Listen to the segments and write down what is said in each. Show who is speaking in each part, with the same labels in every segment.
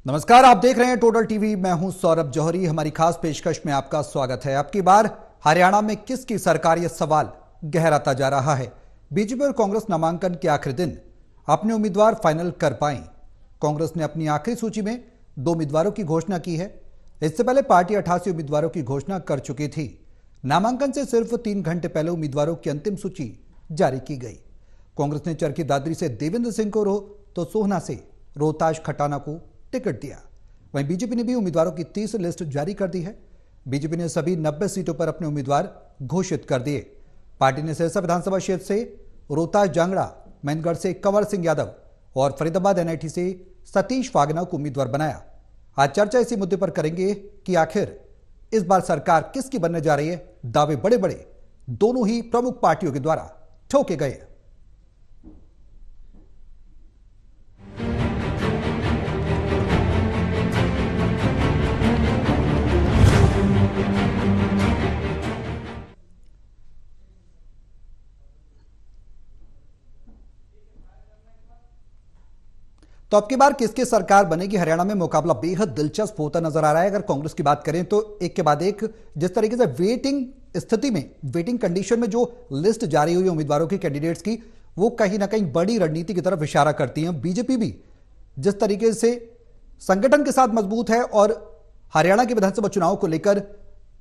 Speaker 1: नमस्कार, आप देख रहे हैं टोटल टीवी। मैं हूं सौरभ जौहरी। हमारी खास पेशकश में आपका स्वागत है। अब की बार हरियाणा में किसकी सरकार, यह सवाल गहराता जा रहा है। बीजेपी और कांग्रेस नामांकन के आखिरी दिन अपने उम्मीदवार फाइनल कर पाई। कांग्रेस ने अपनी आखिरी सूची में 2 उम्मीदवारों की घोषणा की है। इससे पहले पार्टी 88 उम्मीदवारों की घोषणा कर चुकी थी। नामांकन से सिर्फ 3 घंटे पहले उम्मीदवारों की अंतिम सूची जारी की गई। कांग्रेस ने चरखी दादरी से देवेंद्र सिंह को तो सोहना से रोहताश खटाना को टिकट दिया। वहीं बीजेपी ने भी उम्मीदवारों की 30 लिस्ट जारी कर दी है। बीजेपी ने सभी 90 सीटों पर अपने उम्मीदवार घोषित कर दिए। पार्टी ने सिरसा विधानसभा क्षेत्र से रोहतास जांगड़ा, मैनगढ़ से कंवर सिंह यादव और फरीदाबाद एनआईटी से सतीश फागना को उम्मीदवार बनाया। आज चर्चा इसी मुद्दे पर करेंगे कि आखिर इस बार सरकार किसकी बनने जा रही है। दावे बड़े बड़े दोनों ही प्रमुख पार्टियों के द्वारा ठोके गए। तो अब की बार किसकी सरकार बनेगी, हरियाणा में मुकाबला बेहद दिलचस्प होता नजर आ रहा है। अगर कांग्रेस की बात करें तो एक के बाद एक जिस तरीके से वेटिंग स्थिति में, वेटिंग कंडीशन में जो लिस्ट जारी हुई उम्मीदवारों की, कैंडिडेट्स की, वो कहीं ना कहीं बड़ी रणनीति की तरफ इशारा करती है। बीजेपी भी जिस तरीके से संगठन के साथ मजबूत है और हरियाणा के विधानसभा चुनाव को लेकर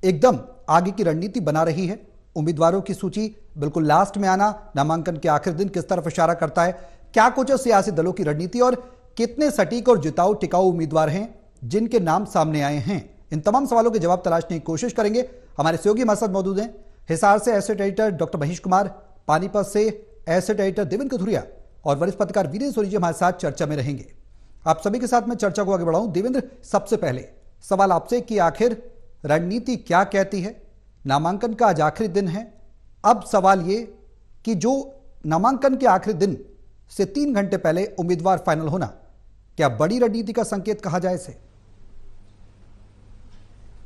Speaker 1: एकदम आगे की रणनीति बना रही है। उम्मीदवारों की सूची बिल्कुल लास्ट में आना, नामांकन के आखिरी दिन किस तरफ इशारा करता है, क्या कुछ सियासी दलों की रणनीति और कितने सटीक और जिताऊ टिकाऊ उम्मीदवार हैं जिनके नाम सामने आए हैं, इन तमाम सवालों के जवाब तलाशने की कोशिश करेंगे। हमारे सहयोगी हमारे साथ मौजूद हैं। हिसार से asset editor doctor Mahesh Kumar, Panipat से एसेट एडिटर देवेंद्र कथुरिया और वरिष्ठ पत्रकार वीरेंद्र सोरी जी हमारे साथ चर्चा में रहेंगे। आप सभी के साथ मैं चर्चा को आगे बढ़ाऊं। देवेंद्र, सबसे पहले सवाल आपसे कि आखिर रणनीति क्या कहती है। नामांकन का आज आखिरी दिन है। अब सवाल ये कि जो नामांकन के आखिरी दिन से 3 घंटे पहले उम्मीदवार फाइनल होना, क्या बड़ी रणनीति का संकेत कहा जाए इसे?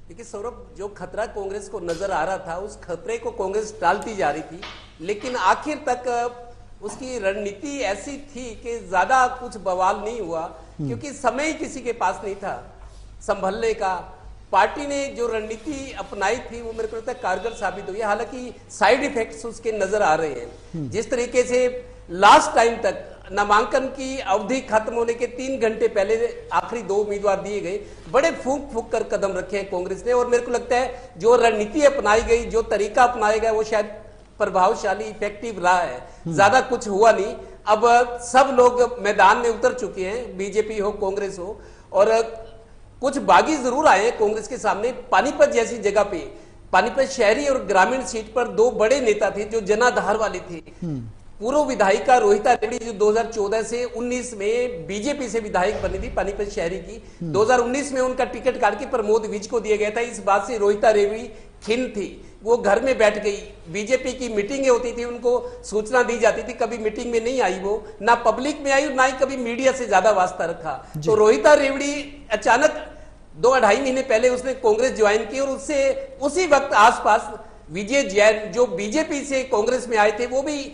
Speaker 2: देखिए सौरभ, जो खतरा कांग्रेस को नजर आ रहा था उस खतरे को कांग्रेस टालती जा रही थी, लेकिन आखिर तक उसकी रणनीति ऐसी थी कि ज्यादा कुछ बवाल नहीं हुआ, क्योंकि समय ही किसी के पास नहीं था संभलने का। पार्टी ने जो रणनीति अपनाई थी वो मेरे को लगता है कारगर साबित हुई है। हालांकि साइड इफेक्ट्स उसके नजर आ रहे हैं। जिस तरीके से लास्ट टाइम तक नामांकन की अवधि खत्म होने के 3 घंटे पहले आखिरी 2 उम्मीदवार दिए गए, बड़े फूंक फूंक कर कदम रखे हैं कांग्रेस ने। और मेरे को लगता है जो रणनीति अपनाई गई, जो तरीका अपनाया गया, वो शायद प्रभावशाली, इफेक्टिव रहा है। ज्यादा कुछ हुआ नहीं। अब सब लोग मैदान में उतर चुके हैं, बीजेपी हो कांग्रेस हो, और कुछ बागी जरूर आए हैं कांग्रेस के सामने। पानीपत जैसी जगह पे, पानीपत शहरी और ग्रामीण सीट पर 2 बड़े नेता थे जो जनाधार वाले थे। पूर्व विधायिका रोहिता रेड्डी, जो 2014 से 19 में बीजेपी से विधायक बनी थी पानीपत शहरी की, 2019 में उनका टिकट काट के प्रमोद विज को दिया गया था। इस बात से रोहिता रेड्डी खिन्न थी, वो घर में बैठ गई। बीजेपी की मीटिंगें होती थी, उनको सूचना दी जाती थी, कभी मीटिंग में नहीं आई, वो ना पब्लिक में आई और ना ही कभी मीडिया से ज्यादा वास्ता रखा। तो रोहिता रेड्डी अचानक 2-2.5 महीने पहले उसने कांग्रेस ज्वाइन की, और उससे उसी वक्त आसपास विजय जैन जो बीजेपी से कांग्रेस में आए थे, वो भी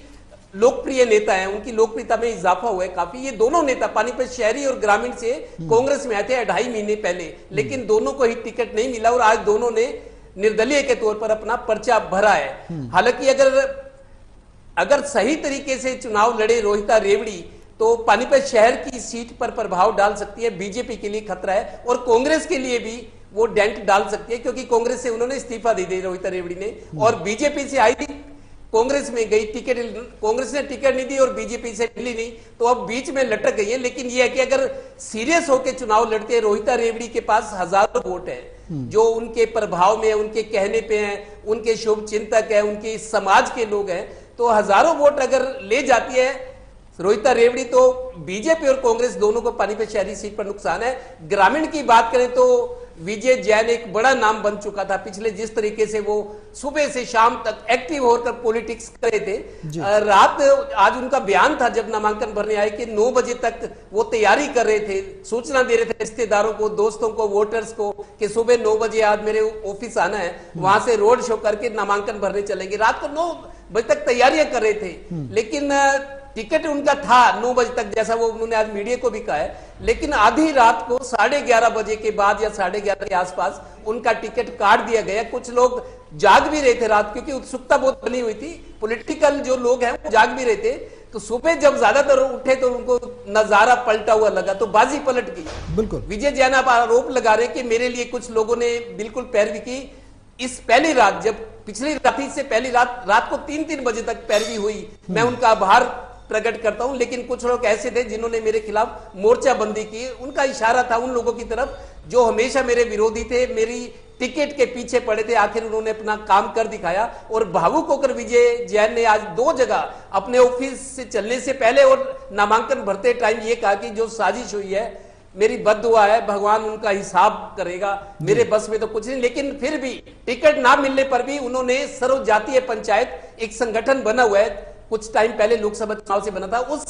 Speaker 2: लोकप्रिय नेता हैं, उनकी लोकप्रियता में इजाफा हुआ है काफी। ये दोनों नेता पानीपत शहरी और ग्रामीण से कांग्रेस में आए थे 2.5 महीने पहले, लेकिन दोनों को ही टिकट नहीं मिला और आज दोनों ने निर्दलीय के तौर पर अपना पर्चा भरा है। हालांकि अगर सही तरीके से चुनाव लड़े रोहिता रेवड़ी तो पानीपत शहर की सीट पर प्रभाव डाल सकती है। बीजेपी के लिए खतरा है और कांग्रेस के लिए भी वो डेंट डाल सकती है, क्योंकि कांग्रेस से उन्होंने इस्तीफा दे दिया रोहिता रेवड़ी ने, और बीजेपी से आई कांग्रेस में गई, टिकट कांग्रेस ने टिकट नहीं दी और बीजेपी से मिली नहीं, तो अब बीच में लटक गई है। लेकिन यह है कि अगर सीरियस होकर चुनाव लड़ते हैं, रोहिता रेवड़ी के पास हजारों वोट हैं जो उनके प्रभाव में, उनके कहने पे हैं, उनके शुभ चिंतक हैं, उनके समाज के लोग हैं, तो हजारों वोट अगर ले जाती है रोहिता रेवड़ी तो बीजेपी और कांग्रेस दोनों को पानीपत शहरी सीट पर नुकसान है। ग्रामीण की बात करें तो विजय जैन एक बड़ा नाम बन चुका था पिछले, जिस तरीके से वो सुबह से शाम तक एक्टिव होकर पॉलिटिक्स कर रहे थे। रात आज उनका बयान था जब नामांकन भरने आए कि 9 बजे तक वो तैयारी कर रहे थे, सूचना दे रहे थे रिश्तेदारों को, दोस्तों को, वोटर्स को कि सुबह 9 बजे आज मेरे ऑफिस आना है, वहां से रोड शो करके नामांकन भरने चलेंगे। रात को 9 बजे तक तैयारियां कर रहे थे, लेकिन टिकट उनका था 9 बजे तक, जैसा वो उन्होंने आज मीडिया को भी कहा है, लेकिन आधी रात को 11:30 बजे के बाद या 11:30 के आसपास उनका टिकट काट दिया गया। कुछ लोग जाग भी रहे थे रात, क्योंकि उत्सुकता बहुत बनी हुई थी, पॉलिटिकल जो लोग हैं वो जाग भी रहे थे। तो सुबह जब ज्यादातर उठे तो उनको नजारा पलटा हुआ लगा, तो बाजी पलट गई।
Speaker 1: बिल्कुल
Speaker 2: विजय जैन आप आरोप लगा रहे कि मेरे लिए कुछ लोगों ने बिल्कुल पैरवी की। इस पहली रात, जब पिछली रात से पहली रात को 3-3 बजे तक पैरवी हुई, मैं उनका आभार प्रकट करता हूं। लेकिन कुछ लोग ऐसे थे जिन्होंने मेरे खिलाफ मोर्चाबंदी की। उनका इशारा था उन लोगों की तरफ जो हमेशा मेरे विरोधी थे, मेरी टिकट के पीछे पड़े थे। आखिर उन्होंने अपना काम कर दिखाया। और भावुक होकर विजय जैन ने आज 2 जगह अपने ऑफिस से चलने से पहले और नामांकन भरते टाइम ये कहा कि जो साजिश हुई है, मेरी बद्दुआ है, भगवान उनका हिसाब करेगा, मेरे बस में तो कुछ नहीं। लेकिन फिर भी टिकट ना मिलने पर भी उन्होंने सर्व जातीय पंचायत, एक संगठन बना हुआ है, कुछ टाइम पहले लोकसभा चुनाव से बना था, उस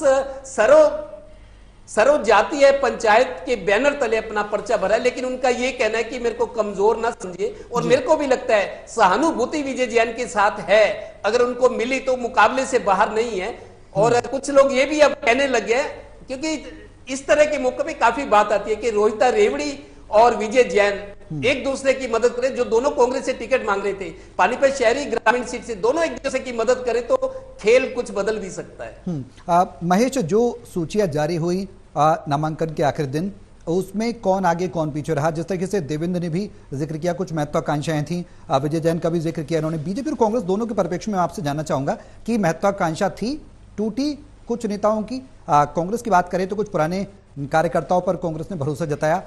Speaker 2: सर्व जातीय पंचायत के बैनर तले अपना पर्चा भरा है। लेकिन उनका यह कहना है कि मेरे को कमजोर ना समझिए। और मेरे को भी लगता है सहानुभूति विजय जैन के साथ है, अगर उनको मिली तो मुकाबले से बाहर नहीं है। और कुछ लोग ये भी अब कहने लगे हैं, क्योंकि इस तरह के मौके पे काफी बात आती है कि रोहिता रेवड़ी और विजय जैन एक दूसरे की मदद करें। जो दोनों कांग्रेस से टिकट मांग रहे थे, पानीपत शहरी ग्रामीण सीट से, दोनों एक दूसरे की मदद करें तो खेल कुछ बदल भी सकता है।
Speaker 1: महेश, जो सूचियां जारी हुई नामांकन के आखिरी दिन, उसमें कौन आगे कौन पीछे रहा? जिस तरीके से देवेंद्र ने भी जिक्र किया, कुछ महत्वाकांक्षाएं थी, विजय जैन का भी जिक्र किया इन्होंने। बीजेपी और कांग्रेस दोनों के परिप्रेक्ष्य में आपसे जानना चाहूंगा कि महत्वाकांक्षा थी, टूटी कुछ नेताओं की। कांग्रेस की बात करें तो कुछ पुराने कार्यकर्ताओं पर कांग्रेस ने भरोसा जताया,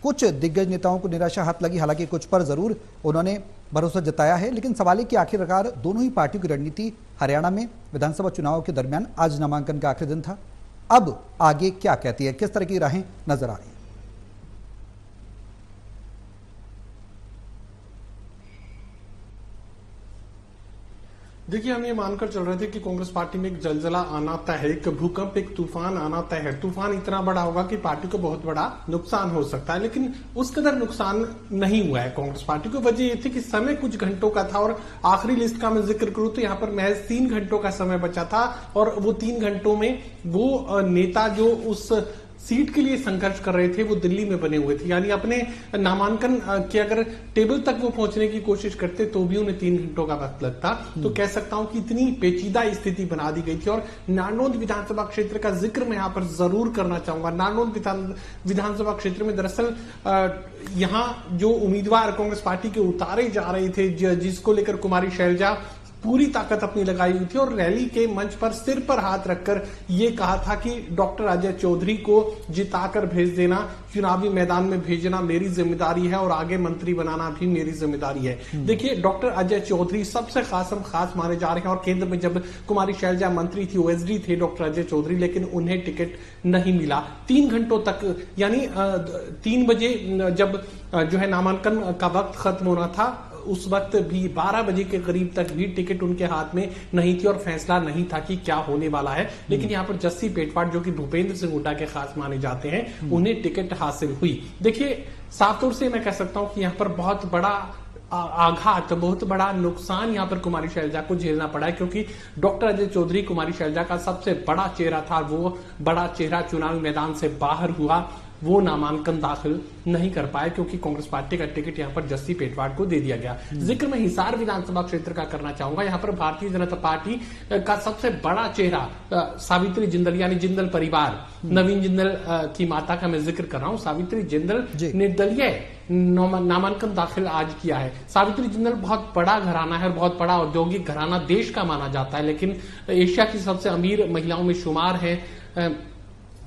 Speaker 1: कुछ दिग्गज नेताओं को निराशा हाथ लगी, हालांकि कुछ पर जरूर उन्होंने भरोसा जताया है। लेकिन सवाल है कि आखिरकार दोनों ही पार्टियों की रणनीति हरियाणा में विधानसभा चुनाव के दरमियान, आज नामांकन का आखिरी दिन था, अब आगे क्या कहती है, किस तरह की राहें नजर आ रही है?
Speaker 3: देखिए, हम ये मानकर चल रहे थे कि कांग्रेस पार्टी में एक जलजला आना तय है, एक भूकंप, एक तूफान आना तय है। तूफान इतना बड़ा होगा कि पार्टी को बहुत बड़ा नुकसान हो सकता है, लेकिन उस कदर नुकसान नहीं हुआ है कांग्रेस पार्टी को। वजह ये थी कि समय कुछ घंटों का था, और आखिरी लिस्ट का मैं जिक्र करूं तो यहाँ पर महज 3 घंटों का समय बचा था। और वो 3 घंटों में वो नेता जो उस सीट के लिए संघर्ष कर रहे थे वो दिल्ली में बने हुए थे, यानी अपने नामांकन के अगर टेबल तक वो पहुंचने की कोशिश करते तो भी उन्हें 3 घंटों का वक्त लगता। तो कह सकता हूं कि इतनी पेचीदा स्थिति बना दी गई थी। और नारनौंद विधानसभा क्षेत्र का जिक्र मैं यहां पर जरूर करना चाहूंगा। नारनौंद विधानसभा क्षेत्र में दरअसल यहां जो उम्मीदवार कांग्रेस पार्टी के उतारे जा रहे थे, जिसको लेकर कुमारी शैलजा पूरी ताकत अपनी लगाई हुई थी, और रैली के मंच पर सिर पर हाथ रखकर यह कहा था कि डॉक्टर अजय चौधरी को जिताकर भेज देना, चुनावी मैदान में भेजना मेरी जिम्मेदारी है, और आगे मंत्री बनाना भी मेरी जिम्मेदारी है। देखिए, डॉक्टर अजय चौधरी सबसे खास माने जा रहे हैं, और केंद्र में जब कुमारी शैलजा मंत्री थी, ओएसडी थे डॉक्टर अजय चौधरी, लेकिन उन्हें टिकट नहीं मिला। 3 घंटों तक, यानी 3 बजे जब जो है नामांकन का वक्त खत्म होना था, उस वक्त भी 12 बजे के करीब तक भी टिकट उनके हाथ में नहीं थी, और फैसला नहीं था कि क्या होने वाला है। लेकिन यहाँ पर जस्सी पेटवाट, जो कि भूपेंद्र सिंह हुड्डा के खास माने जाते हैं, उन्हें टिकट हासिल हुई। देखिए, साफ तौर से मैं कह सकता हूं कि यहाँ पर बहुत बड़ा आघात, बहुत बड़ा नुकसान यहाँ पर कुमारी शैलजा को झेलना पड़ा है, क्योंकि डॉक्टर अजय चौधरी कुमारी शैलजा का सबसे बड़ा चेहरा था। वो बड़ा चेहरा चुनावी मैदान से बाहर हुआ, वो नामांकन दाखिल नहीं कर पाए, क्योंकि कांग्रेस पार्टी का टिकट यहां पर जस्सी पेटवाट को दे दिया गया। जिक्र मैं हिसार विधानसभा क्षेत्र का करना चाहूंगा। यहां पर भारतीय जनता पार्टी का सबसे बड़ा चेहरा सावित्री जिंदल, यानी जिंदल परिवार, नवीन जिंदल की माता का मैं जिक्र कर रहा हूं। सावित्री जिंदल निर्दलीय नामांकन दाखिल आज किया है। सावित्री जिंदल बहुत बड़ा घराना है, और बहुत बड़ा औद्योगिक घराना देश का माना जाता है, लेकिन एशिया की सबसे अमीर महिलाओं में शुमार है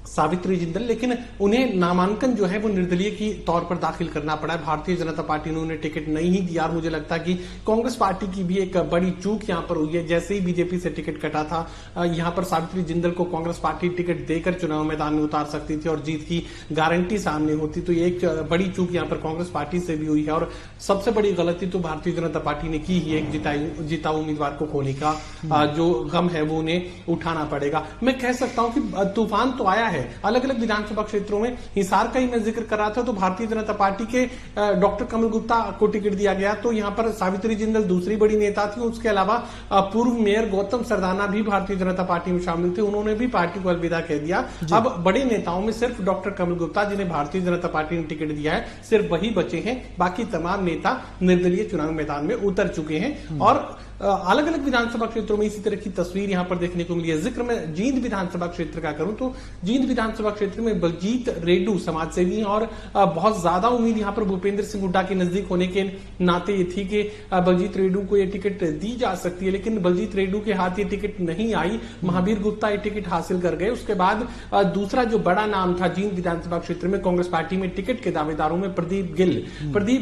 Speaker 3: सावित्री जिंदल, लेकिन उन्हें नामांकन जो है वो निर्दलीय की तौर पर दाखिल करना पड़ा है। भारतीय जनता पार्टी ने उन्हें टिकट नहीं दिया, और मुझे लगता है कि कांग्रेस पार्टी की भी एक बड़ी चूक यहां पर हुई है। जैसे ही बीजेपी से टिकट कटा था, यहां पर सावित्री जिंदल को कांग्रेस पार्टी टिकट देकर चुनाव मैदान में उतार सकती थी, और जीत की गारंटी सामने होती। तो ये एक बड़ी चूक यहां पर कांग्रेस पार्टी से भी हुई है, और सबसे बड़ी गलती तो भारतीय जनता पार्टी ने की ही, एक जीता उम्मीदवार को खोने का जो गम है वो उन्हें उठाना पड़ेगा। मैं कह सकता हूं कि तूफान तो आया है, है। अलग अलग विधानसभा क्षेत्रों में, हिसार का ही मैं जिक्र कर रहा था, तो भारतीय जनता पार्टी के डॉक्टर कमल गुप्ता को टिकट दिया गया, तो यहाँ पर सावित्री जिंदल दूसरी बड़ी नेता थी। उसके अलावा पूर्व मेयर गौतम सरदाना भी भारतीय जनता पार्टी में शामिल थे, उन्होंने भी पार्टी को अलविदा कह दिया। अब बड़े नेताओं में सिर्फ डॉक्टर कमल गुप्ता, जिन्हें भारतीय जनता पार्टी ने टिकट दिया है, सिर्फ वही बचे हैं। बाकी तमाम नेता निर्दलीय चुनाव मैदान में उतर चुके हैं। और अलग अलग विधानसभा क्षेत्रों में इसी तरह की तस्वीर यहां पर देखने को मिली है। जिक्र में जींद विधानसभा क्षेत्र का करूं तो जींद विधानसभा क्षेत्र में बलजीत रेड्डू समाजसेवी हैं और बहुत ज्यादा उम्मीद यहां पर भूपेंद्र सिंह हुड्डा के नजदीक होने के नाते ये थी कि बलजीत रेड्डू को यह टिकट दी जा सकती है, लेकिन बलजीत रेड्डू के हाथ ये टिकट नहीं आई। महावीर गुप्ता ये टिकट हासिल कर गए। उसके बाद दूसरा जो बड़ा नाम था जींद विधानसभा क्षेत्र में कांग्रेस पार्टी में टिकट के दावेदारों में प्रदीप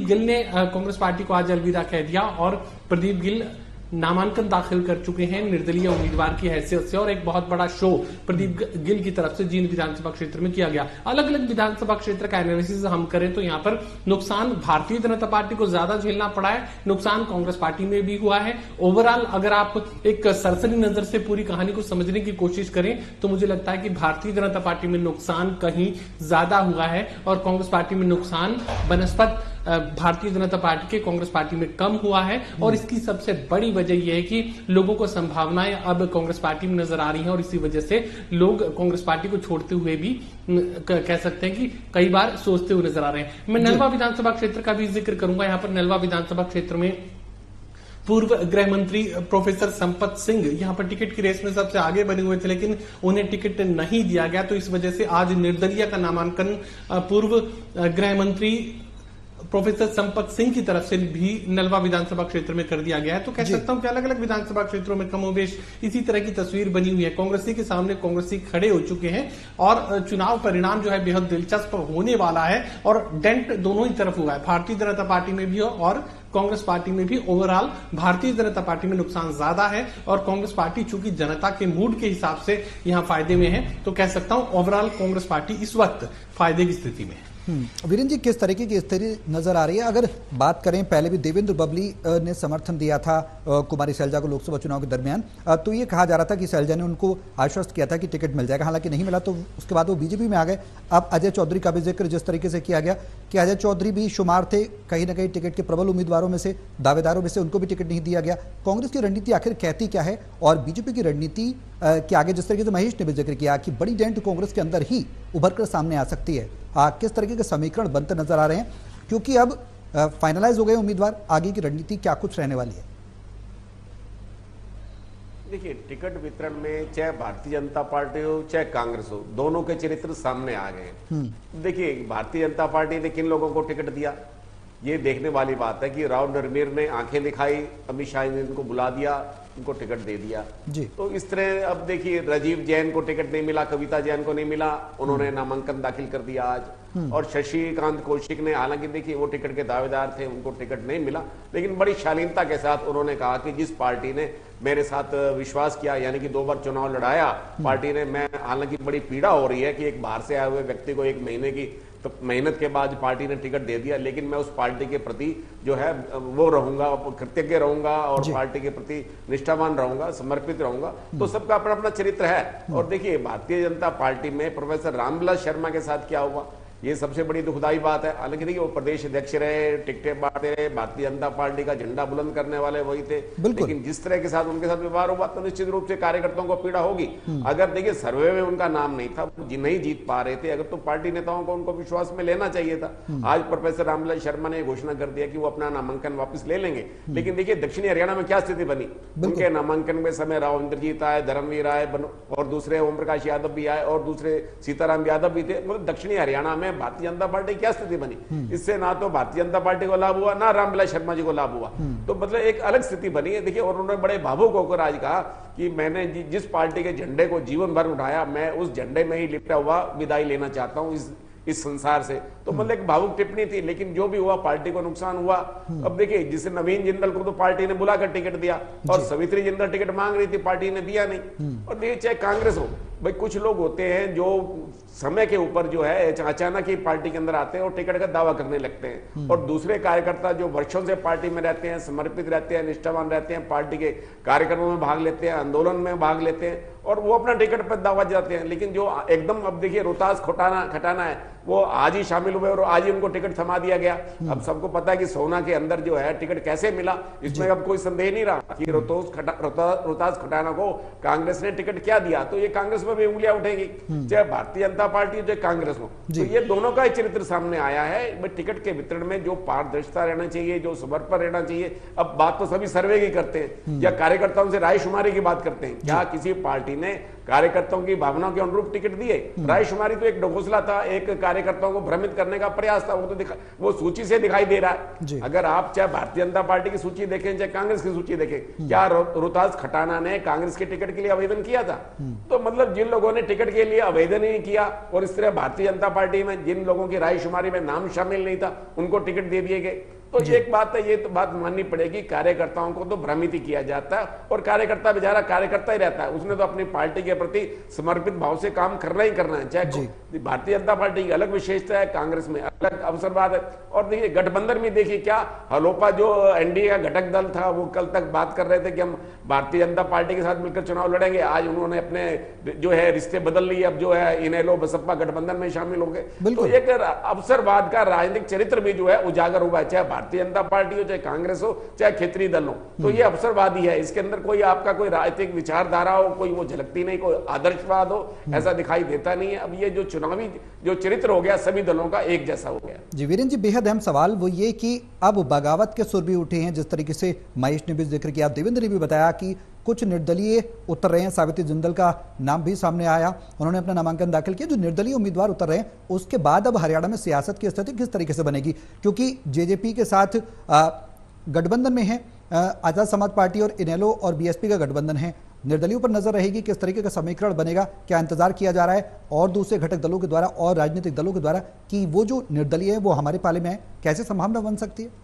Speaker 3: गिल ने कांग्रेस पार्टी को आज अलविदा कह दिया और प्रदीप गिल नामांकन दाखिल कर चुके हैं निर्दलीय उम्मीदवार की हैसियत से। और एक बहुत बड़ा शो प्रदीप गिल की तरफ से जींद विधानसभा क्षेत्र में किया गया। अलग अलग विधानसभा क्षेत्र का एनालिसिस हम करें तो यहां पर नुकसान भारतीय जनता पार्टी को ज्यादा झेलना पड़ा है, नुकसान कांग्रेस पार्टी में भी हुआ है। ओवरऑल अगर आप एक सरसरी नजर से पूरी कहानी को समझने की कोशिश करें तो मुझे लगता है कि भारतीय जनता पार्टी में नुकसान कहीं ज्यादा हुआ है और कांग्रेस पार्टी में नुकसान बनस्पत भारतीय जनता पार्टी के कांग्रेस पार्टी में कम हुआ है। और इसकी सबसे बड़ी वजह यह है कि लोगों को संभावनाएं अब कांग्रेस पार्टी में नजर आ रही हैं और इसी वजह से लोग कांग्रेस पार्टी को छोड़ते हुए भी कह सकते हैं कि कई बार सोचते हुए नजर आ रहे हैं। मैं नलवा विधानसभा क्षेत्र का भी जिक्र करूंगा। यहां पर नलवा विधानसभा क्षेत्र में पूर्व गृह मंत्री प्रोफेसर संपत सिंह यहां पर टिकट की रेस में सबसे आगे बने हुए थे, लेकिन उन्हें टिकट नहीं दिया गया। तो इस वजह से आज निर्दलीय का नामांकन पूर्व गृह मंत्री प्रोफेसर संपत सिंह की तरफ से भी नलवा विधानसभा क्षेत्र में कर दिया गया है। तो कह सकता हूं कि अलग अलग विधानसभा क्षेत्रों में कमोबेश इसी तरह की तस्वीर बनी हुई है। कांग्रेसी के सामने कांग्रेसी खड़े हो चुके हैं और चुनाव परिणाम जो है बेहद दिलचस्प होने वाला है और डेंट दोनों ही तरफ हुआ है, भारतीय जनता पार्टी में भी और कांग्रेस पार्टी में भी। ओवरऑल भारतीय जनता पार्टी में नुकसान ज्यादा है और कांग्रेस पार्टी चूंकि जनता के मूड के हिसाब से यहां फायदे में है, तो कह सकता हूं ओवरऑल कांग्रेस पार्टी इस वक्त फायदे की स्थिति में है।
Speaker 1: वीरेंद्र जी, किस तरीके की स्थिति नजर आ रही है? अगर बात करें, पहले भी देवेंद्र बबली ने समर्थन दिया था कुमारी शैलजा को लोकसभा चुनाव के दरमियान, तो ये कहा जा रहा था कि शैलजा ने उनको आश्वस्त किया था कि टिकट मिल जाएगा, हालांकि नहीं मिला। तो उसके बाद वो बीजेपी में आ गए। अब अजय चौधरी का भी जिक्र जिस तरीके से किया गया कि अजय चौधरी भी शुमार थे कहीं ना कहीं टिकट के प्रबल उम्मीदवारों में से, दावेदारों में से, उनको भी टिकट नहीं दिया गया। कांग्रेस की रणनीति आखिर कहती क्या है और बीजेपी की रणनीति के आगे जिस तरीके से महेश ने भी जिक्र किया कि बड़ी डेंट कांग्रेस के अंदर ही उभर कर सामने आ सकती है, किस तरीके के समीकरण बनते नजर आ रहे हैं? क्योंकि अब फाइनलाइज हो गए उम्मीदवार, आगे की रणनीति क्या कुछ रहने वाली है?
Speaker 2: देखिए, टिकट वितरण में चाहे भारतीय जनता पार्टी हो चाहे कांग्रेस हो, दोनों के चरित्र सामने आ गए। देखिए, भारतीय जनता पार्टी ने किन लोगों को टिकट दिया, ये देखने वाली बात है कि राव नरवीर ने आंखें दिखाई, अमित शाह ने इनको बुला दिया, उनको टिकट दे दिया जी। तो इस तरह अब देखिए, राजीव जैन को टिकट नहीं मिला, कविता जैन को नहीं मिला, उन्होंने नामांकन दाखिल कर दिया आज। और शशिकांत कौशिक ने, हालांकि देखिए वो टिकट के दावेदार थे, उनको टिकट नहीं मिला, लेकिन बड़ी शालीनता के साथ उन्होंने कहा कि जिस पार्टी ने मेरे साथ विश्वास किया, यानी कि 2 बार चुनाव लड़ाया पार्टी ने, मैं, हालांकि बड़ी पीड़ा हो रही है कि एक बाहर से आए हुए व्यक्ति को 1 महीने की तो मेहनत के बाद पार्टी ने टिकट दे दिया, लेकिन मैं उस पार्टी के प्रति जो है वो रहूंगा, कृतज्ञ रहूंगा और पार्टी के प्रति निष्ठावान रहूंगा, समर्पित रहूंगा। तो सबका अपना अपना चरित्र है। और देखिए, भारतीय जनता पार्टी में प्रोफेसर रामविलास शर्मा के साथ क्या हुआ, ये सबसे बड़ी दुखदाई बात है। हालांकि देखिए, वो प्रदेश अध्यक्ष रहे, टिकटें बांटते रहे, भारतीय जनता पार्टी का झंडा बुलंद करने वाले वही थे, लेकिन जिस तरह के साथ उनके साथ व्यवहार हुआ तो निश्चित रूप से कार्यकर्ताओं को पीड़ा होगी। अगर देखिए सर्वे में उनका नाम नहीं था, नहीं जीत पा रहे थे, अगर तो पार्टी नेताओं को उनको विश्वास में लेना चाहिए था। आज प्रोफेसर रामविलास शर्मा ने घोषणा कर दिया कि वो अपना नामांकन वापस ले लेंगे, लेकिन देखिए दक्षिणी हरियाणा में क्या स्थिति बनी, उनके नामांकन में समय राव इंद्रजीत आए, धर्मवीर आए और दूसरे ओम प्रकाश यादव भी आए और दूसरे सीताराम यादव भी थे। मतलब दक्षिणी हरियाणा में भारतीय जनता पार्टी क्या स्थिति बनी, इससे ना तो भारतीय जनता पार्टी को लाभ हुआ, ना रामविलास शर्मा जी को लाभ हुआ। तो मतलब एक अलग स्थिति बनी है। देखिए, और उन्होंने बड़े भावुक होकर आज कहा कि मैंने जिस पार्टी के झंडे को जीवन भर उठाया, मैं उस झंडे में ही लिपटा हुआ विदाई लेना चाहता हूं इस संसार से। तो मतलब एक भावुक टिप्पणी थी, लेकिन जो भी हुआ पार्टी को नुकसान हुआ। अब देखिए, जिसे नवीन जिंदल को तो पार्टी ने बुलाकर टिकट दिया और सवित्री जिंदल टिकट मांग रही थी, पार्टी ने दिया नहीं। और देखिए, चाहे कांग्रेस हो, भाई कुछ लोग होते हैं जो समय के ऊपर जो है अचानक ही पार्टी के अंदर आते हैं और टिकट का दावा करने लगते हैं, और दूसरे कार्यकर्ता जो वर्षों से पार्टी में रहते हैं, समर्पित रहते हैं, निष्ठावान रहते हैं, पार्टी के कार्यक्रमों में भाग लेते हैं, आंदोलन में भाग लेते हैं,
Speaker 4: और वो अपना टिकट पर दावा जाते हैं। लेकिन जो एकदम अब देखिए रोहतास खटाना है, वो आज ही शामिल हुए और आज ही उनको टिकट थमा दिया गया। अब सबको पता है कि सोना के अंदर जो है टिकट कैसे मिला, इसमें अब कोई संदेह नहीं रहा कि रोहतास खटाना को कांग्रेस ने टिकट क्या दिया। तो ये कांग्रेस में भी उंगलियां उठेंगी, चाहे भारतीय जनता पार्टी चाहे कांग्रेस हो। तो ये दोनों का ही चरित्र सामने आया है। टिकट के वितरण में जो पारदर्शिता रहना चाहिए, जो समर्पण रहना चाहिए। अब बात तो सभी सर्वे की करते हैं या कार्यकर्ताओं से रायशुमारी की बात करते हैं। क्या किसी पार्टी ने कार्यकर्ताओं की भावनाओं के अनुरूप टिकट दिए? रायशुमारी तो एक ढकोसला था, एक कार्यकर्ताओं को भ्रमित करने का प्रयास था। वो तो वो सूची से दिखाई दे रहा है। अगर आप चाहे भारतीय जनता पार्टी की सूची देखें चाहे कांग्रेस की सूची देखें, क्या रोहतास खटाना ने कांग्रेस के टिकट के लिए आवेदन किया था? तो मतलब जिन लोगों ने टिकट के लिए आवेदन ही नहीं किया और इस तरह भारतीय जनता पार्टी में जिन लोगों की रायशुमारी में नाम शामिल नहीं था उनको टिकट दे दिए गए। तो एक बात है, ये तो बात माननी पड़ेगी, कार्यकर्ताओं को तो भ्रमित ही किया जाता है और कार्यकर्ता बेचारा कार्यकर्ता ही रहता है। उसने तो अपनी पार्टी के प्रति समर्पित भाव से काम करना ही करना है। चाहे भारतीय जनता पार्टी की अलग विशेषता है, कांग्रेस में अलग अवसरवाद है। और देखिए गठबंधन में देखिए क्या हलोपा जो एनडीए का घटक दल था वो कल तक बात कर रहे थे कि हम भारतीय जनता पार्टी के साथ मिलकर चुनाव लड़ेंगे। आज उन्होंने अपने जो है रिश्ते बदल लिए, अब जो है इनेलो बसपा गठबंधन में शामिल हो गए। तो एक अवसरवाद का राजनीतिक चरित्र भी जो है उजागर हुआ है, चाहे भारतीय जनता पार्टी हो चाहे कांग्रेस हो चाहे क्षेत्रीय दल हो। तो ये अवसरवादी है, इसके अंदर कोई आपका कोई राजनीतिक विचारधारा हो कोई वो झलकती नहीं, कोई आदर्शवाद हो ऐसा दिखाई देता नहीं है। अब ये जो चुनावी जो चरित्र हो गया सभी दलों का एक जैसा हो गया।
Speaker 1: जी वीरेंद्र जी, बेहद अहम सवाल वो ये कि अब बगावत के सुर भी उठे हैं, जिस तरीके से महेश ने भी जिक्र किया, देवेंद्र ने भी बताया कि कुछ निर्दलीय उतर रहे हैं। सावित्री जिंदल का नाम भी सामने आया, उन्होंने अपना नामांकन दाखिल किया। जो निर्दलीय उम्मीदवार उतर रहे हैं उसके बाद अब हरियाणा में सियासत की स्थिति किस तरीके से बनेगी, क्योंकि जेजेपी के साथ गठबंधन में है, आजाद समाज पार्टी और इनेलो और बीएसपी का गठबंधन है। निर्दलीयों पर नजर रहेगी, किस तरीके का समीकरण बनेगा, क्या इंतजार किया जा रहा है और दूसरे घटक दलों के द्वारा और राजनीतिक दलों के द्वारा कि वो जो निर्दलीय है वो हमारे पाले में है, कैसे संभावना बन सकती है?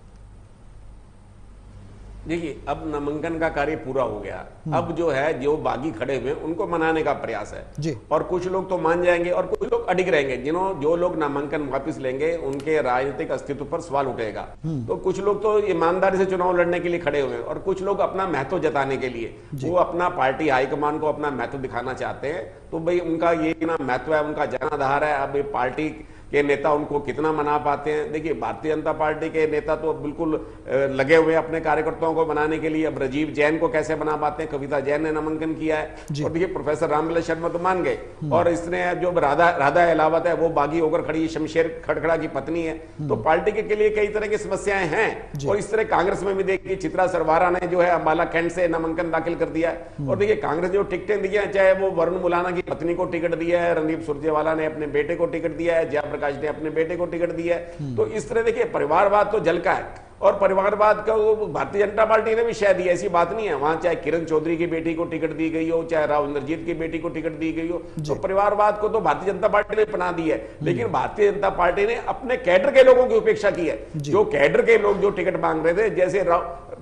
Speaker 4: देखिए अब नामांकन का कार्य पूरा हो गया, अब जो है जो बागी खड़े हुए उनको मनाने का प्रयास है
Speaker 1: जी।
Speaker 4: और कुछ लोग तो मान जाएंगे और कुछ लोग अडिग रहेंगे। जो लोग नामांकन वापस लेंगे उनके राजनीतिक अस्तित्व पर सवाल उठेगा। तो कुछ लोग तो ईमानदारी से चुनाव लड़ने के लिए खड़े हुए हैं और कुछ लोग अपना महत्व जताने के लिए वो अपना पार्टी हाईकमान को अपना महत्व दिखाना चाहते हैं। तो भाई उनका ये ना महत्व है, उनका जनाधार है। अब पार्टी के नेता उनको कितना मना पाते हैं। देखिए भारतीय जनता पार्टी के नेता तो बिल्कुल लगे हुए अपने कार्यकर्ताओं को बनाने के लिए। अब राजीव जैन को कैसे बना पाते हैं, कविता जैन ने नामांकन किया है और देखिए प्रोफेसर रामविलास शर्मा तो मान गए और इसने जो राधा अहलावत है वो बागी होकर खड़ी, शमशेर खड़खड़ा की पत्नी है। तो पार्टी के लिए कई तरह की समस्याएं हैं और इस तरह कांग्रेस में भी देखिए चित्रा सरवारा ने जो है अंबाला कैंट से नामांकन दाखिल कर दिया है। और देखिए कांग्रेस जो टिकटें दी है, चाहे वो वरुण मुलाना की पत्नी को टिकट दिया है, रणदीप सुरजेवाला ने अपने बेटे को टिकट दिया है, जयप्रकाश ने अपने बेटे को टिकट दिया है। तो इस तरह देखिए परिवारवाद तो झलका है और परिवारवाद का भारतीय जनता पार्टी ने भी शायद दी, ऐसी बात नहीं है। वहां चाहे किरण चौधरी की बेटी को टिकट दी गई हो, चाहे राव इंद्रजीत की बेटी को टिकट दी गई हो, तो परिवारवाद को तो भारतीय जनता पार्टी ने अपना दी है। लेकिन भारतीय जनता पार्टी ने अपने कैडर के लोगों की उपेक्षा की है। जो कैडर के लोग जो टिकट मांग रहे थे, जैसे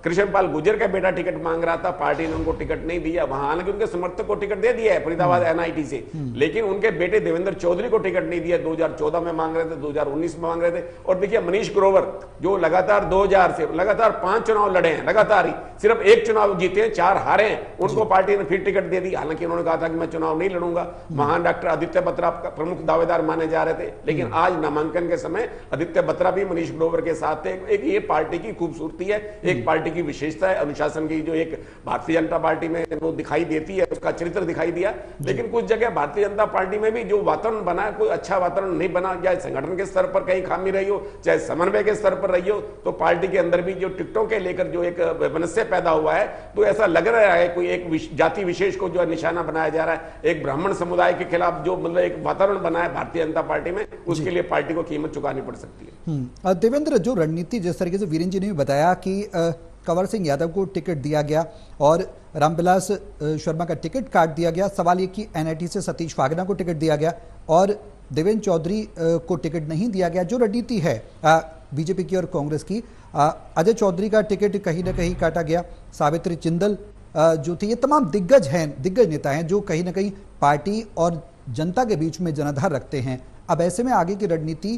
Speaker 4: कृष्णपाल गुर्जर का बेटा टिकट मांग रहा था, पार्टी ने उनको टिकट नहीं दिया। वहां हालांकि उनके समर्थक को टिकट दे दिया है फरीदाबाद एनआईटी से, लेकिन उनके बेटे देवेंद्र चौधरी को टिकट नहीं दिया। 2014 में मांग रहे थे, 2019 में मांग रहे थे। और देखिए मनीष ग्रोवर जो लगातार 2000 से लगातार 5 चुनाव लड़े हैं, लगातार ही सिर्फ 1 चुनाव जीते हैं, 4 हारे हैं, उनको पार्टी ने फिर टिकट दे दी। हालांकि उन्होंने कहा था कि मैं चुनाव नहीं लड़ूंगा। महान डॉक्टर आदित्य बत्रा प्रमुख दावेदार माने जा रहे थे, लेकिन आज नामांकन के समय आदित्य बत्रा भी मनीष ग्रोवर के साथ थे। एक ये पार्टी की खूबसूरती है, एक पार्टी की विशेषता है, अनुशासन की जो एक भारतीय जनता पार्टी में वो दिखाई देती है, उसका चरित्र दिखाई दिया। लेकिन कुछ जगह भारतीय जनता पार्टी में भी जो वातावरण बना है, कोई अच्छा वातावरण नहीं बना, चाहे संगठन के स्तर पर कहीं खामी रही हो, चाहे समन्वय के स्तर पर रही हो। तो पार्टी के अंदर भी जो टिकटों के लेकर जो एक वैमनस्य पैदा हुआ है, तो ऐसा लग रहा है कोई एक जाति विशेष को जो निशाना बनाया जा रहा है, एक ब्राह्मण समुदाय के खिलाफ जो मतलब एक वातावरण बना है भारतीय जनता पार्टी में, उसके लिए पार्टी को कीमत चुकानी पड़ सकती है।
Speaker 1: देवेंद्र, जो रणनीति जिस तरीके से वीरेंद्र जी ने भी बताया कि कंवर सिंह यादव को टिकट दिया गया और रामविलास शर्मा का टिकट काट दिया गया, सवाल ये कि एनआईटी से सतीश फागना को टिकट दिया गया और देवेंद्र चौधरी को टिकट नहीं दिया गया। जो रणनीति है बीजेपी की और कांग्रेस की, अजय चौधरी का टिकट कहीं ना कहीं काटा गया, सावित्री जिंदल जो थी, ये तमाम दिग्गज नेता हैं जो कहीं ना कहीं पार्टी और जनता के बीच में जनाधार रखते हैं। अब ऐसे में आगे की रणनीति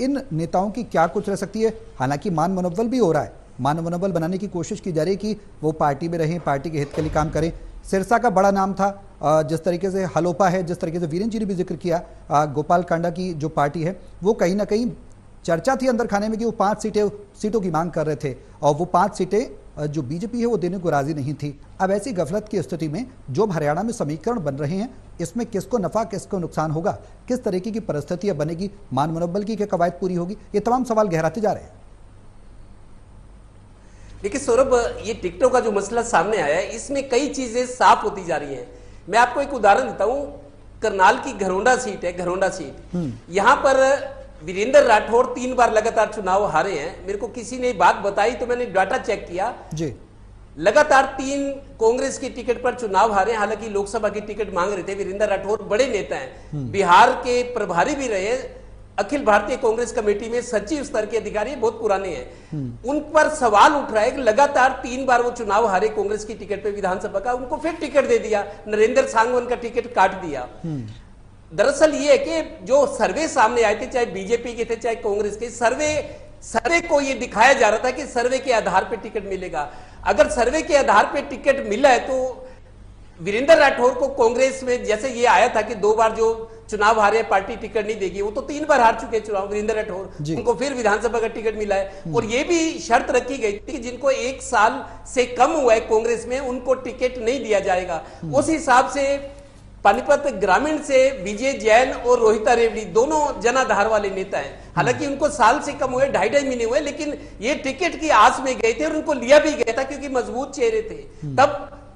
Speaker 1: इन नेताओं की क्या कुछ रह सकती है? हालांकि मान मनोबल भी हो रहा है, मान मनोबल बनाने की कोशिश की जा रही है कि वो पार्टी में रहें, पार्टी के हित के लिए काम करें। सिरसा का बड़ा नाम था जिस तरीके से हलोपा है, जिस तरीके से वीरेंद्र जी ने भी जिक्र किया, गोपाल कांडा की जो पार्टी है वो कहीं ना कहीं चर्चा थी अंदर खाने में कि वो 5 सीटों की मांग कर रहे थे और वो 5 सीटें जो बीजेपी है वो देने को राजी नहीं थी। अब ऐसी गफलत की स्थिति में जो हरियाणा में समीकरण बन रहे हैं, इसमें किसको नफा किसको नुकसान होगा, किस तरीके की परिस्थितियां बनेगी, मान मनोबल की क्या कवायद पूरी होगी, ये तमाम सवाल गहराते जा रहे हैं।
Speaker 2: देखिए सौरभ, ये टिकटों का जो मसला सामने आया है, इसमें कई चीजें साफ होती जा रही हैं। मैं आपको एक उदाहरण देता हूं। करनाल की घरोंडा सीट है, घरोंडा सीट, यहां पर वीरेंद्र राठौर 3 बार लगातार चुनाव हारे हैं। मेरे को किसी ने बात बताई तो मैंने डाटा चेक किया जी। लगातार 3 कांग्रेस की टिकट पर चुनाव हारे। हालांकि लोकसभा की टिकट मांग रहे थे। वीरेंद्र राठौर बड़े नेता हैं, बिहार के प्रभारी भी रहे, अखिल भारतीय कांग्रेस कमेटी में सचिव स्तर के अधिकारी, बहुत पुराने हैं। उन पर सवाल उठ रहा है कि लगातार 3 बार वो चुनाव हारे कांग्रेस की टिकट पे विधानसभा का, उनको फिर टिकट दे दिया, नरेंद्र सांगवान का टिकट काट दिया। दरअसल ये है कि जो सर्वे सामने आए थे, चाहे बीजेपी के थे चाहे कांग्रेस के, सर्वे को ये दिखाया जा रहा था कि सर्वे के आधार पर टिकट मिलेगा। अगर सर्वे के आधार पर टिकट मिला है तो वीरेंद्र राठौर को कांग्रेस में जैसे ये आया था कि 2 बार जो चुनाव हारे पार्टी टिकट नहीं देगी, वो तो 3 बार हार चुके चुनाव वीरेंद्र राठौर, उनको फिर विधानसभा का टिकट मिला है। और ये भी शर्त रखी गई थी कि जिनको 1 साल से कम हुआ है कांग्रेस में, उनको टिकट नहीं दिया जाएगा। उस हिसाब से पानीपत ग्रामीण से विजय जैन और रोहिता रेवड़ी दोनों जनाधार वाले नेता हैं। हालांकि उनको साल से कम हुए, 2.5 महीने हुए, लेकिन ये टिकट की आस में गए थे और उनको लिया भी गया था क्योंकि मजबूत चेहरे थे।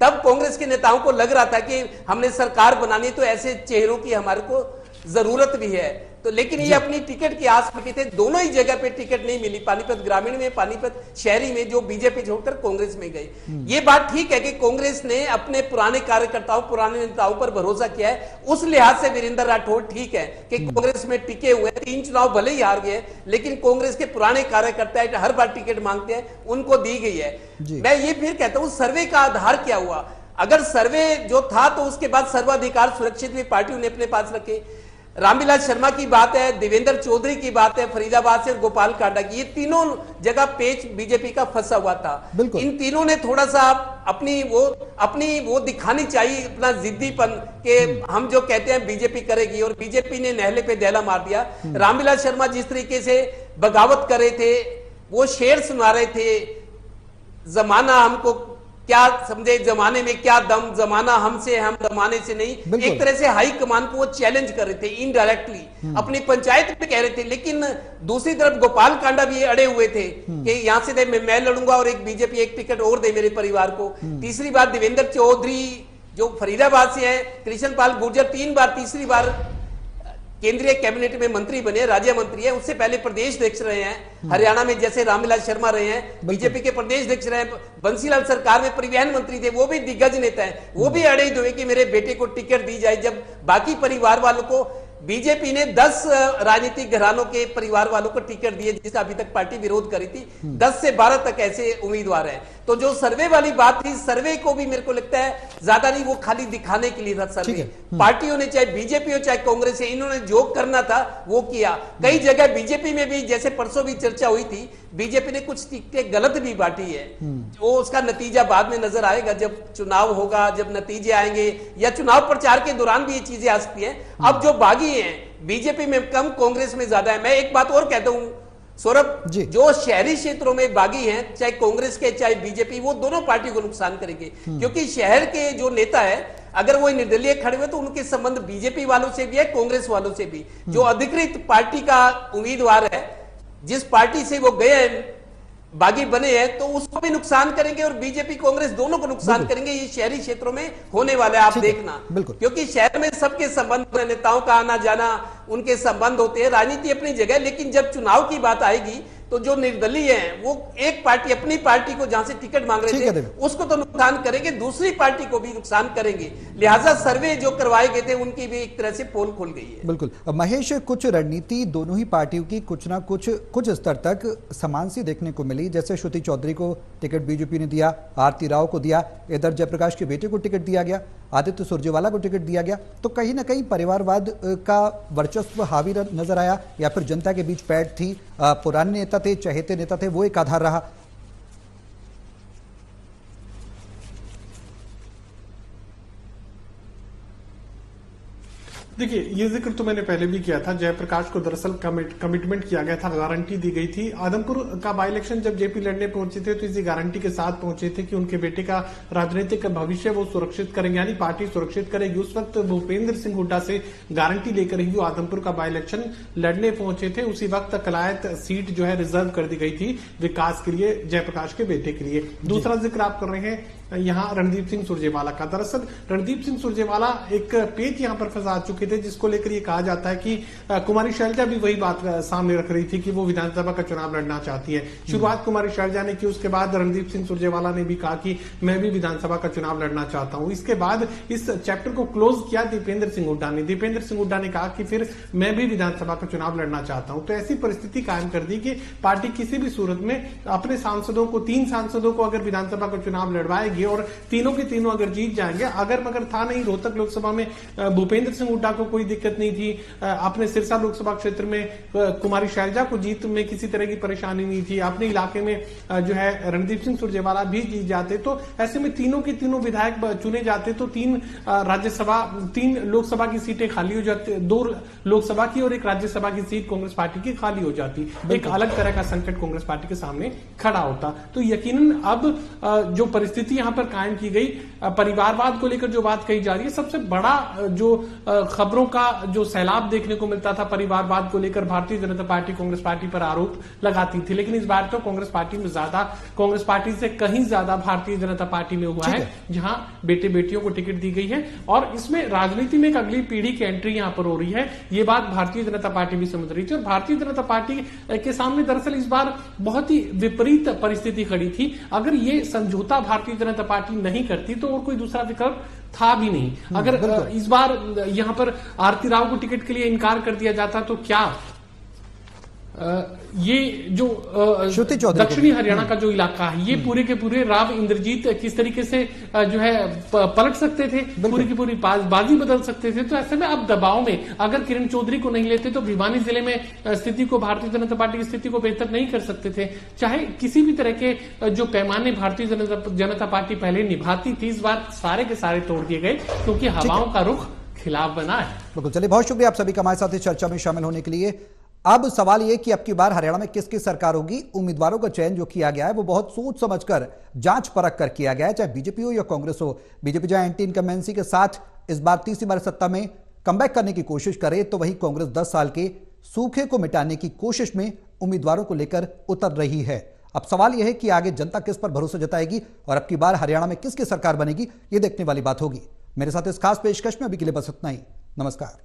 Speaker 2: तब कांग्रेस के नेताओं को लग रहा था कि हमने सरकार बनानी तो ऐसे चेहरों की हमारे को जरूरत भी है। तो लेकिन ये अपनी टिकट की आस में थे। दोनों ही जगह पे टिकट नहीं मिली, पानीपत ग्रामीण में, पानीपत शहरी में, जो बीजेपी छोड़कर कांग्रेस में गए। ये बात ठीक है कि कांग्रेस ने अपने पुराने कार्यकर्ताओं, पुराने नेताओं पर भरोसा किया है। उस लिहाज से वीरेंद्र राठौर ठीक है कि कांग्रेस में टिके हुए। 3 चुनाव भले ही हार गए, लेकिन कांग्रेस के पुराने कार्यकर्ता हर बार टिकट मांगते हैं, उनको दी गई है। मैं ये फिर कहता हूं, सर्वे का आधार क्या हुआ? अगर सर्वे जो था तो उसके बाद सर्वाधिकार सुरक्षित भी पार्टियों ने अपने पास रखे। रामविलास शर्मा की बात है, देवेंद्र चौधरी की बात है, फरीदाबाद से गोपाल कांडा की, ये तीनों जगह पेच बीजेपी का फंसा हुआ था। इन तीनों ने थोड़ा सा अपनी वो दिखानी चाहिए, अपना जिद्दीपन के हम जो कहते हैं बीजेपी करेगी, और बीजेपी ने नहले पे दहला मार दिया। रामविलास शर्मा जिस तरीके से बगावत कर रहे थे, वो शेर सुना रहे थे, जमाना हमको क्या समझे, जमाने में क्या दम, जमाना हमसे, हम जमाने से नहीं। एक तरह से हाई कमान को वो चैलेंज कर रहे थे इनडायरेक्टली, अपनी पंचायत में कह रहे थे। लेकिन दूसरी तरफ गोपाल कांडा भी अड़े हुए थे कि यहां से मैं लड़ूंगा और एक बीजेपी एक टिकट और दे मेरे परिवार को। तीसरी बात, देवेंद्र चौधरी जो फरीदाबाद से हैं, कृष्णपाल गुर्जर 3 बार, तीसरी बार केंद्रीय कैबिनेट में मंत्री बने, राज्य मंत्री है। उससे पहले प्रदेश अध्यक्ष रहे हैं हरियाणा में, जैसे रामविलास शर्मा रहे हैं, बीजेपी के प्रदेश अध्यक्ष रहे हैं। बंसीलाल सरकार में परिवहन मंत्री थे, वो भी दिग्गज नेता हैं। वो भी अड़े हुए कि मेरे बेटे को टिकट दी जाए, जब बाकी परिवार वालों को बीजेपी ने 10 राजनीतिक घरानों के परिवार वालों को टिकट दिए, जिसका अभी तक पार्टी विरोध करी थी। 10 से 12 तक ऐसे उम्मीदवार हैं। तो जो सर्वे वाली बात थी, सर्वे को भी मेरे को लगता है ज्यादा नहीं, वो खाली दिखाने के लिए था सर्वे। पार्टियों ने, चाहे बीजेपी हो चाहे कांग्रेस है, इन्होंने जो करना था वो किया। कई जगह बीजेपी में भी, जैसे परसों भी चर्चा हुई थी, बीजेपी ने कुछ टिकटें गलत भी बांटी है। वो उसका नतीजा बाद में नजर आएगा, जब चुनाव होगा, जब नतीजे आएंगे, या चुनाव प्रचार के दौरान भी ये चीजें आ सकती हैं। अब जो बागी हैं, बीजेपी में कम, कांग्रेस में ज्यादा है। मैं एक बात और कहता हूं सौरभ, जो शहरी क्षेत्रों में बागी हैं, चाहे कांग्रेस के चाहे बीजेपी, वो दोनों पार्टी को नुकसान करेंगे। क्योंकि शहर के जो नेता है, अगर वो निर्दलीय खड़े हुए तो उनके संबंध बीजेपी वालों से भी है, कांग्रेस वालों से भी। जो अधिकृत पार्टी का उम्मीदवार है, जिस पार्टी से वो गए हैं, बागी बने हैं, तो उसको भी नुकसान करेंगे और बीजेपी कांग्रेस दोनों को नुकसान करेंगे। ये शहरी क्षेत्रों में होने वाला है, आप देखना। क्योंकि शहर में सबके संबंध, नेताओं का आना जाना, उनके संबंध होते हैं, राजनीति अपनी जगह। लेकिन जब चुनाव की बात आएगी तो जो निर्दलीय हैं, वो एक पार्टी, अपनी पार्टी को जहां से टिकट मांग रहे थे, उसको तो नुकसान करेंगे, दूसरी पार्टी को भी नुकसान करेंगे। लिहाजा सर्वे जो करवाए गए थे, उनकी भी एक तरह से पोल खुल गई है।
Speaker 1: बिल्कुल महेश, कुछ रणनीति दोनों ही पार्टियों की कुछ ना कुछ स्तर तक समान सी देखने को मिली। जैसे श्रुति चौधरी को टिकट बीजेपी ने दिया, आरती राव को दिया, इधर जयप्रकाश के बेटे को टिकट दिया गया, आदित्य सुरजेवाला को टिकट दिया गया। तो कहीं ना कहीं परिवारवाद का वर्चस्व हावी नजर आया, या फिर जनता के बीच पैठ थी, पुराने नेता थे, चहेते नेता थे, वो एक आधार रहा।
Speaker 3: देखिए, ये जिक्र तो मैंने पहले भी किया था। जयप्रकाश को दरअसल कमिटमेंट किया गया था, गारंटी दी गई थी। आदमपुर का बाई इलेक्शन जब जेपी लड़ने पहुंचे थे तो इसी गारंटी के साथ पहुंचे थे कि उनके बेटे का राजनीतिक भविष्य वो सुरक्षित करेंगे, यानी पार्टी सुरक्षित करेगी। उस वक्त भूपेंद्र सिंह हुड्डा से गारंटी लेकर ही वो आदमपुर का बाई इलेक्शन लड़ने पहुंचे थे। उसी वक्त कलायत सीट जो है रिजर्व कर दी गई थी विकास के लिए, जयप्रकाश के बेटे के लिए। दूसरा जिक्र आप कर रहे हैं यहां रणदीप सिंह सुरजेवाला का। दरअसल रणदीप सिंह सुरजेवाला एक पेच यहां पर फंसा चुके थे, जिसको लेकर ये कहा जाता है कि कुमारी शैलजा भी वही बात सामने रख रही थी कि वो विधानसभा का चुनाव लड़ना चाहती है। शुरुआत कुमारी शैलजा ने की, उसके बाद रणदीप सिंह सुरजेवाला ने भी कहा कि मैं भी विधानसभा का चुनाव लड़ना चाहता हूं। इसके बाद इस चैप्टर को क्लोज किया दीपेंद्र सिंह हुड्डा ने। दीपेंद्र सिंह हुड्डा ने कहा कि फिर मैं भी विधानसभा का चुनाव लड़ना चाहता हूं। तो ऐसी परिस्थिति कायम कर दी कि पार्टी किसी भी सूरत में अपने सांसदों को, 3 सांसदों को अगर विधानसभा का चुनाव लड़वाएगी और तीनों के तीनों अगर जीत जाएंगे, अगर मगर था नहीं रोहतक लोकसभा में भूपेंद्र सिंह हुड्डा को कोई दिक्कत नहीं थी, अपने सिरसा लोकसभा क्षेत्र में कुमारी शैलजा को जीत में किसी तरह की परेशानी नहीं थी, अपने इलाके में जो है रणदीप सिंह सुरजेवाला भी जीत जाते, तो ऐसे में तीनों के तीनों विधायक चुने जाते तो 3 लोकसभा की सीटें खाली हो जाती, 2 लोकसभा की और 1 राज्यसभा की सीट कांग्रेस पार्टी की खाली हो जाती। एक अलग तरह का संकट कांग्रेस पार्टी के सामने खड़ा होता। तो यकीनन अब जो परिस्थिति यहां पर कायम की गई, परिवारवाद को लेकर जो बात कही जा रही है, सबसे बड़ा जो खबरों का जो सैलाब देखने को मिलता था परिवारवाद को लेकर, भारतीय जनता पार्टी कांग्रेस पार्टी पर आरोप लगाती थी। लेकिन इस बार तो कांग्रेस पार्टी में ज्यादा, कांग्रेस पार्टी से कहीं ज्यादा भारतीय जनता पार्टी में हुआ है, जहां बेटे बेटियों को टिकट दी गई है। और इसमें राजनीति में एक अगली पीढ़ी की एंट्री यहां पर हो रही है। ये बात भारतीय जनता पार्टी भी समझ रही थी और भारतीय जनता पार्टी के सामने दरअसल इस बार बहुत ही विपरीत परिस्थिति खड़ी थी। अगर ये समझौता भारतीय जनता पार्टी नहीं करती तो और कोई दूसरा विकल्प था भी नहीं। अगर इस बार यहां पर आरती राव को टिकट के लिए इनकार कर दिया जाता तो क्या ये जो दक्षिणी हरियाणा का जो इलाका है, ये पूरे के पूरे राव इंद्रजीत किस तरीके से जो है पलट सकते थे, पूरी की पूरी बाजी बदल सकते थे। तो ऐसे में अब दबाव में अगर किरण चौधरी को नहीं लेते तो भिवानी जिले में स्थिति को, भारतीय जनता पार्टी की स्थिति को बेहतर नहीं कर सकते थे। चाहे किसी भी तरह के जो पैमाने भारतीय जनता पार्टी पहले निभाती थी, इस बार सारे के सारे तोड़ दिए गए क्योंकि हवाओं का रुख खिलाफ बना है।
Speaker 1: बिल्कुल, चलिए बहुत शुक्रिया आप सभी का हमारे साथ इस चर्चा में शामिल होने के लिए। अब सवाल यह कि अब की बार हरियाणा में किसकी सरकार होगी। उम्मीदवारों का चयन जो किया गया है वो बहुत सोच समझकर, जांच परख कर किया गया है, चाहे बीजेपी हो या कांग्रेस हो। बीजेपी जहां एंटी इनकम्बेंसी के साथ इस बार तीसरी बार सत्ता में कमबैक करने की कोशिश करे, तो वहीं कांग्रेस 10 साल के सूखे को मिटाने की कोशिश में उम्मीदवारों को लेकर उतर रही है। अब सवाल यह है कि आगे जनता किस पर भरोसा जताएगी और अब की बार हरियाणा में किसकी सरकार बनेगी, ये देखने वाली बात होगी। मेरे साथ इस खास पेशकश में अभी के लिए बस इतना ही। नमस्कार।